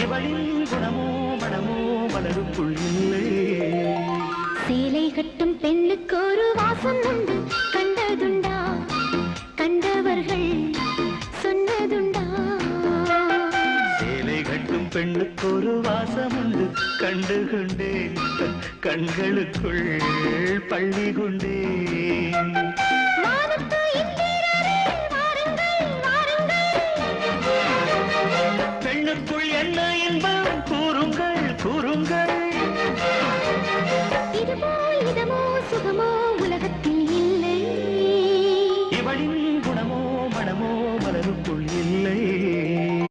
இவளின் குணமோ மனமோ மலருக்குள் இல்லை. சேலை கட்டும் பெண்ணுக்கு ஒரு வாசம் உண்டு, கண்டதுண்டா கண்டவர்கள் சொன்னதுண்டா. சேலை கட்டும் பெண்ணுக்கு ஒரு வாசம் உண்டு, கண்டு கொண்டேன் கண்களுக்குள் பள்ளி கொண்டேன்.